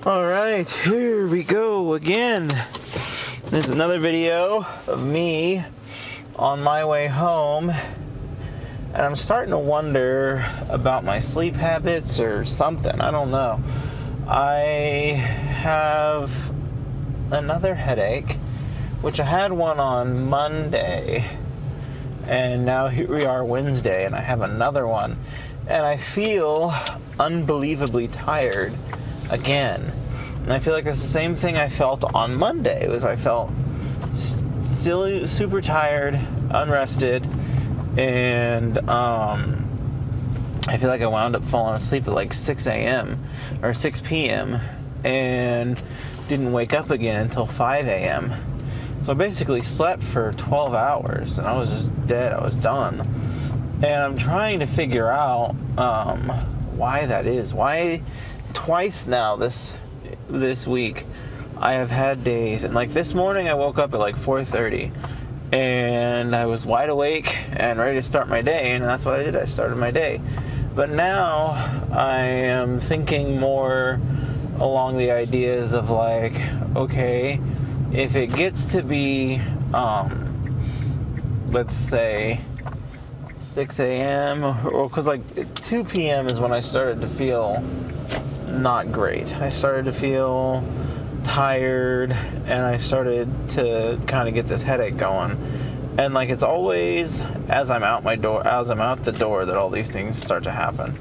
Alright, here we go again. There's another video of me on my way home. And I'm starting to wonder about my sleep habits or something. I don't know. I have another headache, which I had one on Monday. And now here we are Wednesday, and I have another one. And I feel unbelievably tired again. And I feel like it's the same thing I felt on Monday. I felt still super tired, unrested, and I feel like I wound up falling asleep at like 6 a.m. or 6 p.m. and didn't wake up again until 5 a.m. So I basically slept for 12 hours, and I was just dead. I was done. And I'm trying to figure out why that is. Why twice now this week I have had days, and like this morning I woke up at like 4:30 and I was wide awake and ready to start my day, and that's what I did. I started my day. But now I am thinking more along the ideas of like, okay, if it gets to be let's say 6 a.m. or because like 2 p.m. is when I started to feel not great. I started to feel tired, and I started to kind of get this headache going. And like it's always as I'm out the door that all these things start to happen.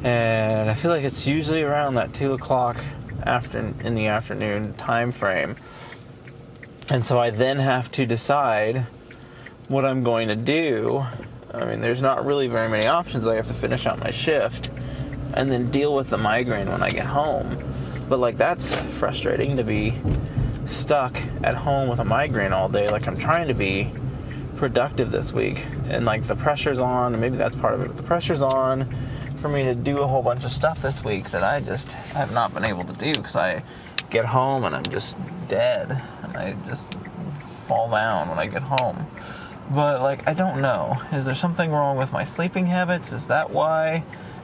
And I feel like it's usually around that 2 o'clock in the afternoon time frame. And so I then have to decide what I'm going to do. I mean, there's not really very many options. I have to finish out my shift and then deal with the migraine when I get home. But like that's frustrating to be stuck at home with a migraine all day. Like I'm trying to be productive this week, and like the pressure's on, and maybe that's part of it. The pressure's on for me to do a whole bunch of stuff this week that I just have not been able to do because I get home and I'm just dead, and I just fall down when I get home. But like, I don't know. Is there something wrong with my sleeping habits? Is that why?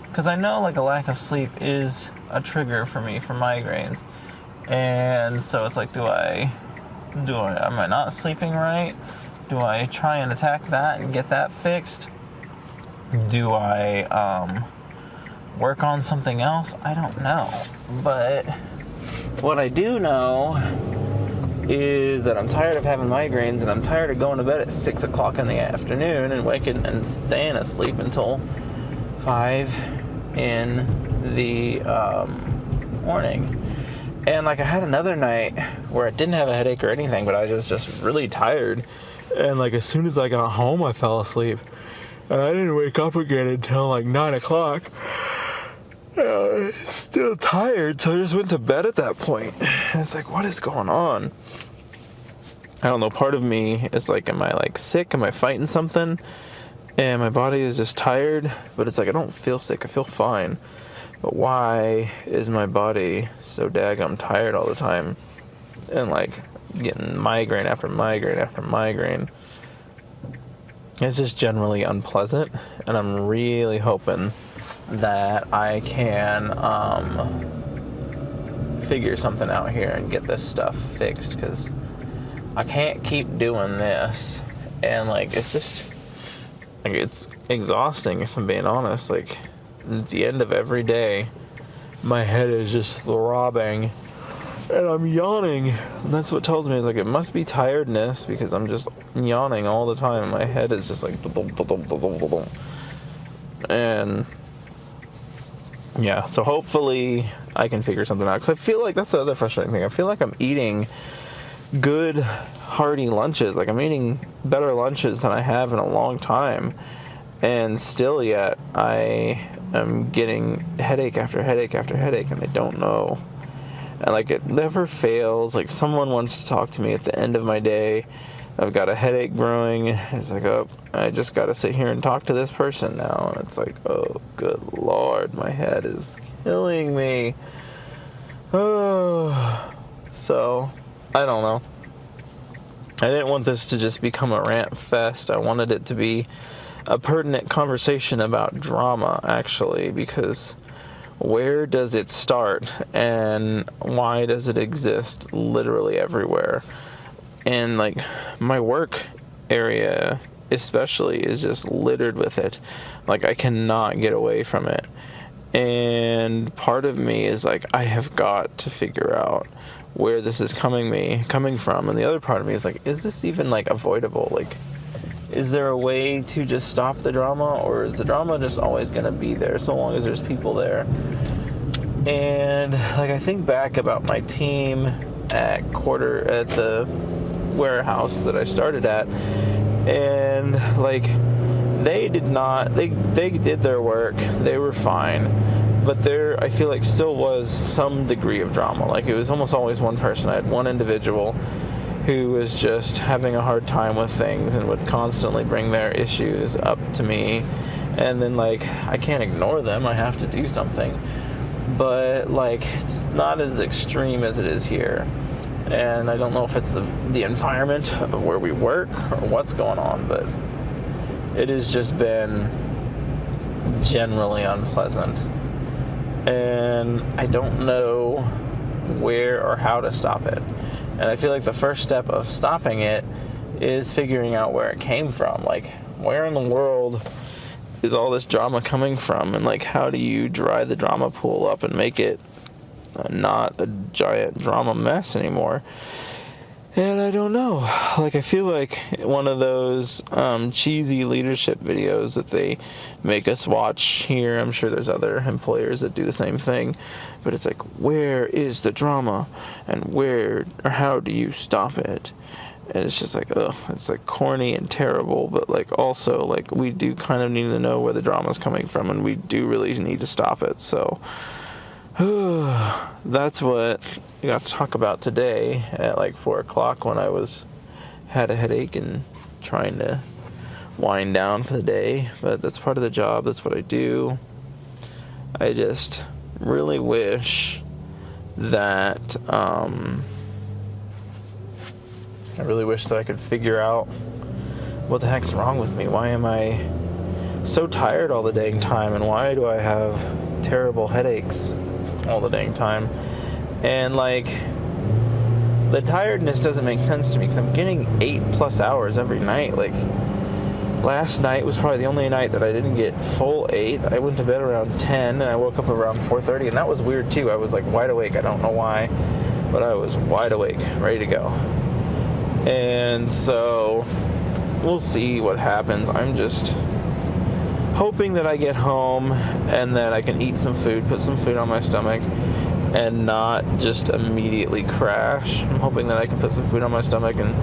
Because I know like a lack of sleep is a trigger for me for migraines. And so it's like, am I not sleeping right? Do I try and attack that and get that fixed? Do I work on something else? I don't know. But what I do know is that I'm tired of having migraines, and I'm tired of going to bed at 6 o'clock in the afternoon and waking and staying asleep until 5 in the morning. And like I had another night where I didn't have a headache or anything, but I was just really tired. And like as soon as I got home, I fell asleep. And I didn't wake up again until like 9 o'clock. Still tired, so I just went to bed at that point. And it's like, what is going on? I don't know, part of me is like, am I like sick? Am I fighting something? And my body is just tired, but it's like, I don't feel sick, I feel fine. But why is my body so daggum tired all the time? And like, getting migraine after migraine after migraine. It's just generally unpleasant, and I'm really hoping that I can figure something out here and get this stuff fixed, because I can't keep doing this. And like, it's just like, it's exhausting if I'm being honest. Like at the end of every day, my head is just throbbing and I'm yawning, and that's what tells me is like it must be tiredness, because I'm just yawning all the time. My head is just like and yeah, so hopefully I can figure something out, because I feel like that's the other frustrating thing. I feel like I'm eating good, hearty lunches. Like I'm eating better lunches than I have in a long time, and still yet I am getting headache after headache after headache, and I don't know. And like it never fails. Like someone wants to talk to me at the end of my day. I've got a headache brewing. It's like, oh, I just got to sit here and talk to this person now. And it's like, oh, good Lord, my head is killing me. Oh, so I don't know. I didn't want this to just become a rant fest. I wanted it to be a pertinent conversation about drama, actually, because where does it start and why does it exist literally everywhere? And like my work area especially is just littered with it. Like I cannot get away from it. And part of me is like, I have got to figure out where this is coming from. And the other part of me is like, is this even like avoidable? Like, is there a way to just stop the drama, or is the drama just always going to be there so long as there's people there? And like I think back about my team at the warehouse that I started at, and like they did their work, they were fine, but there I feel like still was some degree of drama. Like it was almost always one person. I had one individual who was just having a hard time with things and would constantly bring their issues up to me, and then like I can't ignore them, I have to do something, but like it's not as extreme as it is here. And I don't know if it's the environment of where we work or what's going on, but it has just been generally unpleasant. And I don't know where or how to stop it. And I feel like the first step of stopping it is figuring out where it came from. Like, where in the world is all this drama coming from? And like, how do you dry the drama pool up and make it not a giant drama mess anymore? And I don't know. Like, I feel like one of those cheesy leadership videos that they make us watch here. I'm sure there's other employers that do the same thing. But it's like, where is the drama? And where or how do you stop it? And it's just like, ugh, it's like corny and terrible. But like also, like, we do kind of need to know where the drama's coming from. And we do really need to stop it. So that's what I got to talk about today at like 4 o'clock when I had a headache and trying to wind down for the day. But that's part of the job. That's what I do. I just really wish that I could figure out what the heck's wrong with me. Why am I so tired all the dang time, and why do I have terrible headaches all the dang time? And like, the tiredness doesn't make sense to me because I'm getting 8+ hours every night. Like, last night was probably the only night that I didn't get full 8. I went to bed around 10 and I woke up around 4:30, and that was weird too. I was like wide awake. I don't know why, but I was wide awake, ready to go. And so we'll see what happens. I'm just hoping that I get home and that I can eat some food, put some food on my stomach, and not just immediately crash. I'm hoping that I can put some food on my stomach and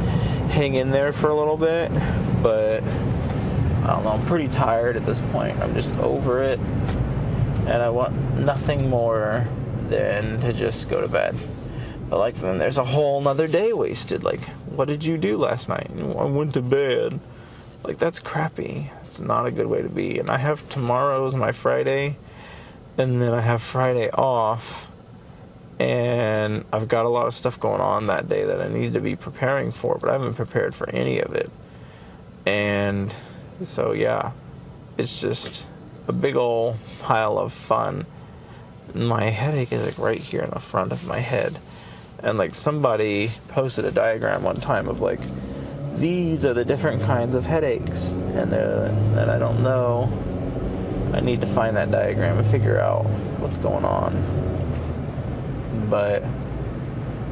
hang in there for a little bit, but I don't know, I'm pretty tired at this point. I'm just over it, and I want nothing more than to just go to bed. But like, then there's a whole nother day wasted. Like, what did you do last night? I went to bed. Like, that's crappy. It's not a good way to be. And I have tomorrow as my Friday, and then I have Friday off, and I've got a lot of stuff going on that day that I need to be preparing for, but I haven't prepared for any of it. And so yeah, it's just a big old pile of fun. My headache is like right here in the front of my head, and like somebody posted a diagram one time of like, these are the different kinds of headaches, and I don't know. I need to find that diagram and figure out what's going on. But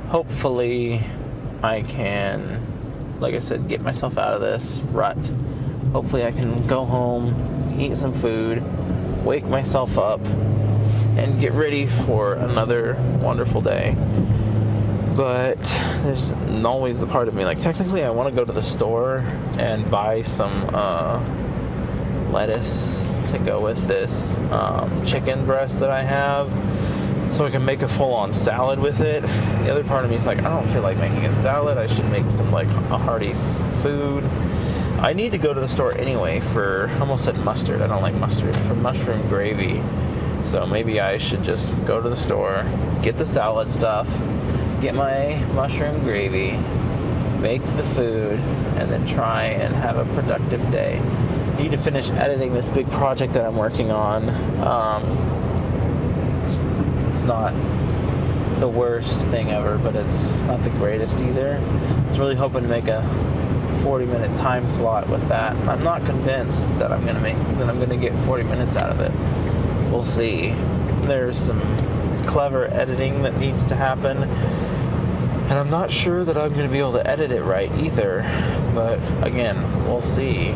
hopefully I can, like I said, get myself out of this rut. Hopefully I can go home, eat some food, wake myself up, and get ready for another wonderful day. But there's always the part of me, like, technically I want to go to the store and buy some lettuce to go with this chicken breast that I have, so I can make a full-on salad with it. The other part of me is like, I don't feel like making a salad. I should make some like a hearty food. I need to go to the store anyway for, I almost said mustard, I don't like mustard, for mushroom gravy. So maybe I should just go to the store, get the salad stuff, get my mushroom gravy, make the food, and then try and have a productive day. I need to finish editing this big project that I'm working on. it's not the worst thing ever, but it's not the greatest either. I was really hoping to make a 40-minute time slot with that. I'm not convinced that I'm gonna get 40 minutes out of it. We'll see. There's some clever editing that needs to happen, and I'm not sure that I'm gonna be able to edit it right either. But again, we'll see.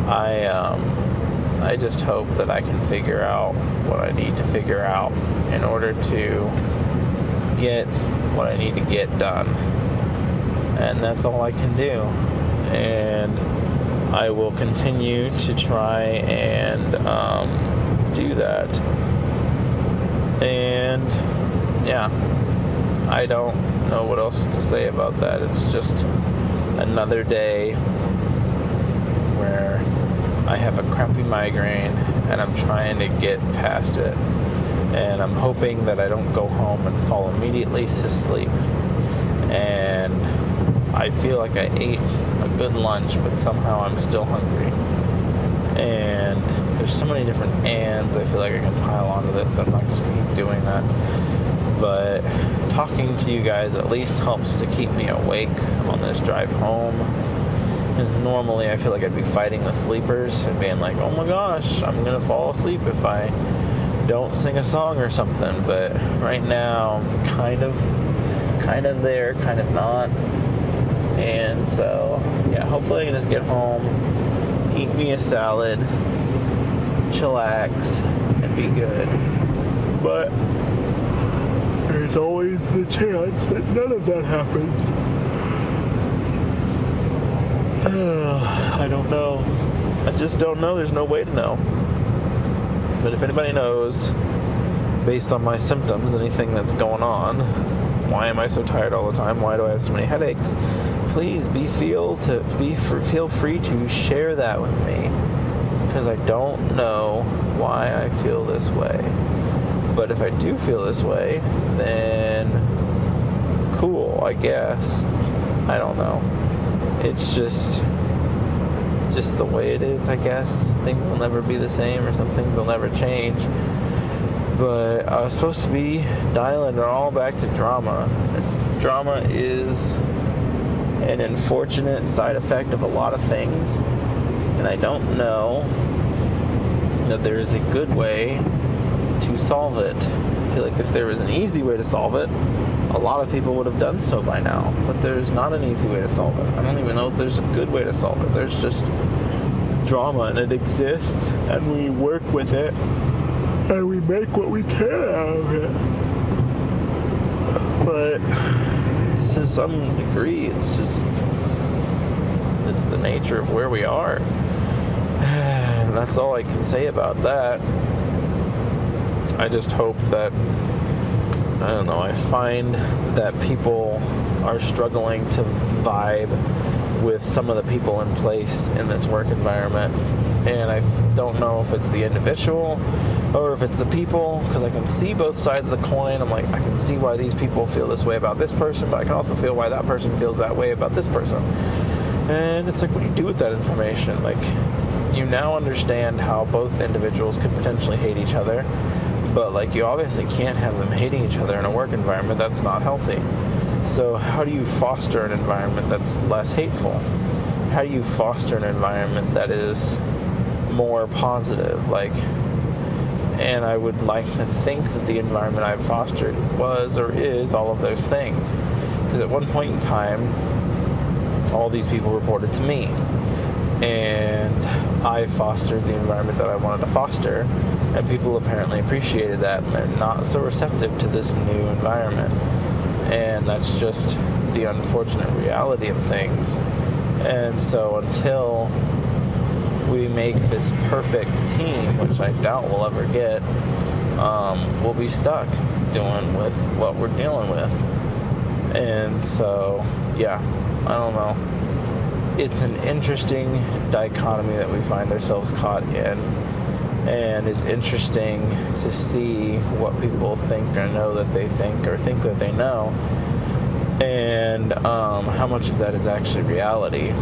I just hope that I can figure out what I need to figure out in order to get what I need to get done. And that's all I can do. And I will continue to try and do that. And yeah, I don't know what else to say about that. It's just another day where I have a crappy migraine and I'm trying to get past it. And I'm hoping that I don't go home and fall immediately to sleep. And I feel like I ate a good lunch, but somehow I'm still hungry. And there's so many different ands I feel like I can pile onto this. I'm not just going to keep doing that. But talking to you guys at least helps to keep me awake on this drive home. Because normally I feel like I'd be fighting with sleepers and being like, oh my gosh, I'm going to fall asleep if I don't sing a song or something. But right now I'm kind of there, kind of not. And so, yeah, hopefully I can just get home, eat me a salad, chillax, and be good. But there's always the chance that none of that happens. I don't know. I just don't know. There's no way to know. But if anybody knows, based on my symptoms, anything that's going on, why am I so tired all the time? Why do I have so many headaches? Please feel free to share that with me, because I don't know why I feel this way. But if I do feel this way, then cool, I guess. I don't know. It's just the way it is, I guess. Things will never be the same, or some things will never change. But I was supposed to be dialing it all back to drama. Drama is an unfortunate side effect of a lot of things, and I don't know that there is a good way to solve it. I feel like if there was an easy way to solve it, a lot of people would have done so by now, but there's not an easy way to solve it. I don't even know if there's a good way to solve it. There's just drama, and it exists, and we work with it, and we make what we can out of it. But to some degree, it's the nature of where we are. And that's all I can say about that. I just hope that, I don't know, I find that people are struggling to vibe with some of the people in place in this work environment. And I don't know if it's the individual or if it's the people, because I can see both sides of the coin. I'm like, I can see why these people feel this way about this person, but I can also feel why that person feels that way about this person. And it's like, what do you do with that information? Like, you now understand how both individuals could potentially hate each other, but like, you obviously can't have them hating each other in a work environment. That's not healthy. So how do you foster an environment that's less hateful? How do you foster an environment that is more positive? And I would like to think that the environment I've fostered was or is all of those things. Because at one point in time, all these people reported to me. And I fostered the environment that I wanted to foster. And people apparently appreciated that, and they're not so receptive to this new environment. And that's just the unfortunate reality of things. And so until we make this perfect team, which I doubt we'll ever get, we'll be stuck doing with what we're dealing with. And so, yeah, I don't know. It's an interesting dichotomy that we find ourselves caught in. And it's interesting to see what people think or know that they think, or think that they know, and how much of that is actually reality.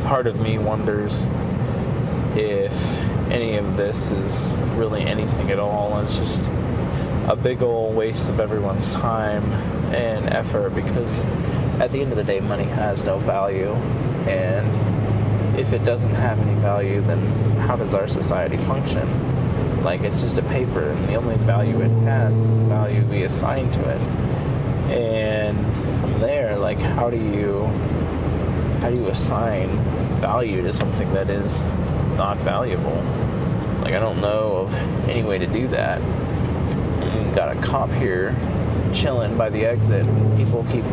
Part of me wonders if any of this is really anything at all, and it's just a big old waste of everyone's time and effort, because at the end of the day, money has no value, and if it doesn't have any value, then how does our society function? Like, it's just a paper, and the only value it has is the value we assign to it. And from there, like, how do you assign value to something that is not valuable? Like, I don't know of any way to do that. Got a cop here chilling by the exit, and people keep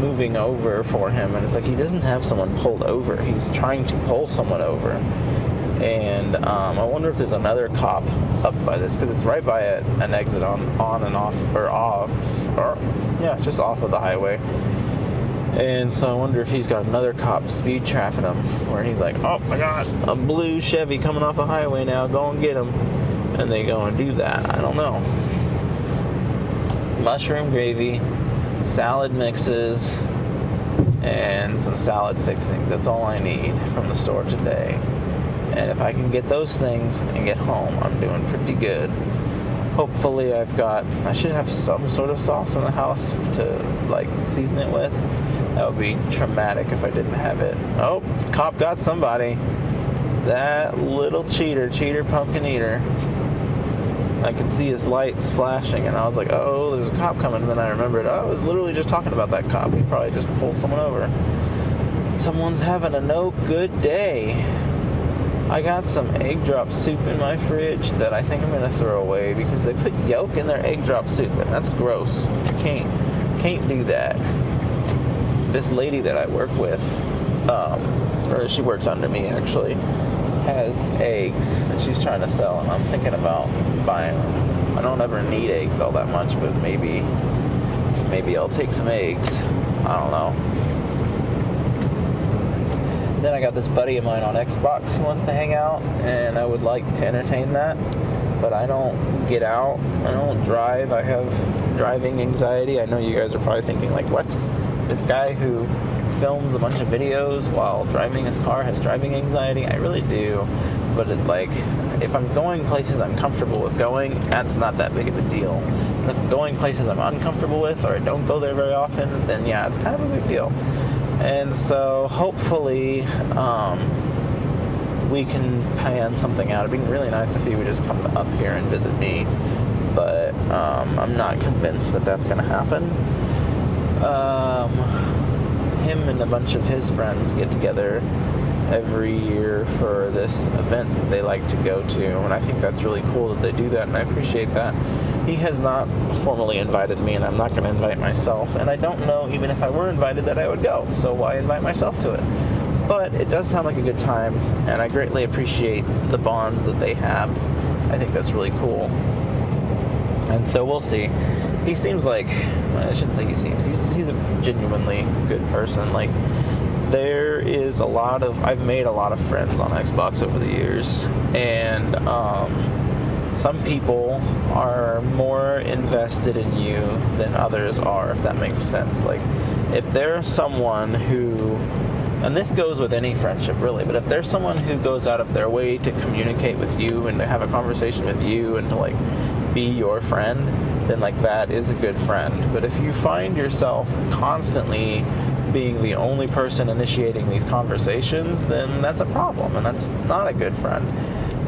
moving over for him, and it's like he doesn't have someone pulled over. He's trying to pull someone over. And I wonder if there's another cop up by this, because it's right by an exit on and off, just off of the highway. And so I wonder if he's got another cop speed trapping him, where he's like, oh, I got a blue Chevy coming off the highway now, go and get him. And they go and do that. I don't know. Mushroom gravy, salad mixes, and some salad fixings. That's all I need from the store today. And if I can get those things and get home, I'm doing pretty good. Hopefully I should have some sort of sauce in the house to, like, season it with. That would be traumatic if I didn't have it. Oh, cop got somebody. That little cheater pumpkin eater. I could see his lights flashing, and I was like, oh, there's a cop coming. And then I remembered, I was literally just talking about that cop. He probably just pulled someone over. Someone's having a no good day. I got some egg drop soup in my fridge that I think I'm going to throw away, because they put yolk in their egg drop soup, and that's gross. You can't do that. This lady that I work with, or she works under me actually, has eggs that she's trying to sell, and I'm thinking about buying them. I don't ever need eggs all that much, but maybe I'll take some eggs. I don't know. Then I got this buddy of mine on Xbox who wants to hang out, and I would like to entertain that, but I don't get out. I don't drive. I have driving anxiety. I know you guys are probably thinking, like, what? This guy who films a bunch of videos while driving his car has driving anxiety? I really do. But if I'm going places I'm comfortable with going, that's not that big of a deal. And if I'm going places I'm uncomfortable with, or I don't go there very often, then yeah, it's kind of a big deal. And so hopefully we can plan something out. It'd be really nice if he would just come up here and visit me, but I'm not convinced that that's going to happen. Him and a bunch of his friends get together every year for this event that they like to go to, and I think that's really cool that they do that, and I appreciate that. He has not formally invited me, and I'm not going to invite myself, and I don't know, even if I were invited, that I would go, so why invite myself to it? But it does sound like a good time, and I greatly appreciate the bonds that they have. I think that's really cool. And so we'll see. He seems like, I shouldn't say he seems, he's a genuinely good person. Like, there is I've made a lot of friends on Xbox over the years, and some people are more invested in you than others are, if that makes sense. Like, if there's someone who, and this goes with any friendship really, but if there's someone who goes out of their way to communicate with you and to have a conversation with you and to, like, be your friend, then, like, that is a good friend. But if you find yourself constantly being the only person initiating these conversations, then that's a problem, and that's not a good friend.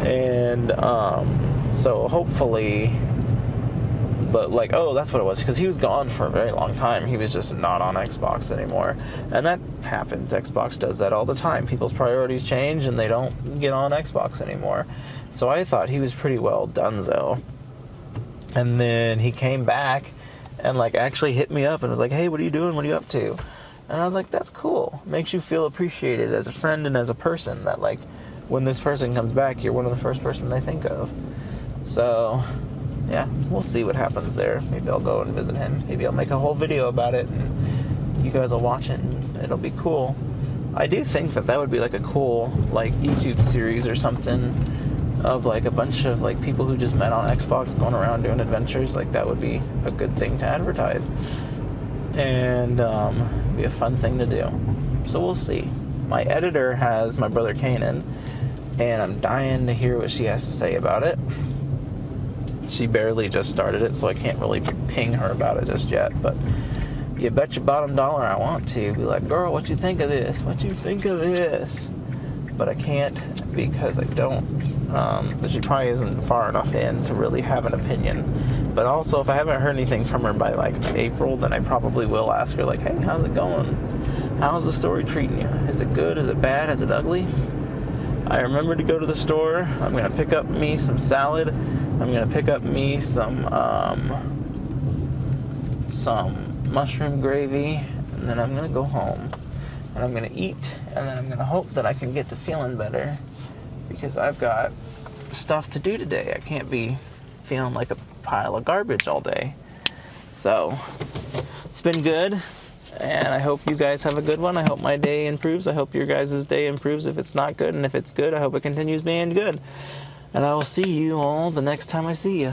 And so hopefully, but, like, oh, that's what it was, because he was gone for a very long time. He was just not on Xbox anymore, and that happens. Xbox does that all the time. People's priorities change, and they don't get on Xbox anymore. So I thought he was pretty well donezo. And then he came back and, like, actually hit me up and was like, hey, what are you doing? What are you up to? And I was like, that's cool. It makes you feel appreciated as a friend and as a person, that, like, when this person comes back, you're one of the first person they think of. So, yeah, we'll see what happens there. Maybe I'll go and visit him. Maybe I'll make a whole video about it, and you guys will watch it, and it'll be cool. I do think that would be, like, a cool, like, YouTube series or something, of, like, a bunch of, like, people who just met on Xbox going around doing adventures. Like, that would be a good thing to advertise, and be a fun thing to do. So we'll see. My editor has my brother Kanan, and I'm dying to hear what she has to say about it. she barely just started it, so I can't really ping her about it just yet. But you bet your bottom dollar I want to be like, girl, what you think of this? What you think of this? But I can't because I don't. She probably isn't far enough in to really have an opinion. But also, if I haven't heard anything from her by like April, then I probably will ask her like, hey, how's it going? How's the story treating you? Is it good? Is it bad? Is it ugly? I remember to go to the store. I'm gonna pick up me some salad. I'm gonna pick up me some mushroom gravy, and then I'm gonna go home and I'm gonna eat, and then I'm gonna hope that I can get to feeling better, because I've got stuff to do today. I can't be feeling like a pile of garbage all day. So it's been good, and I hope you guys have a good one. I hope my day improves. I hope your guys' day improves if it's not good, and if it's good, I hope it continues being good. And I will see you all the next time I see you.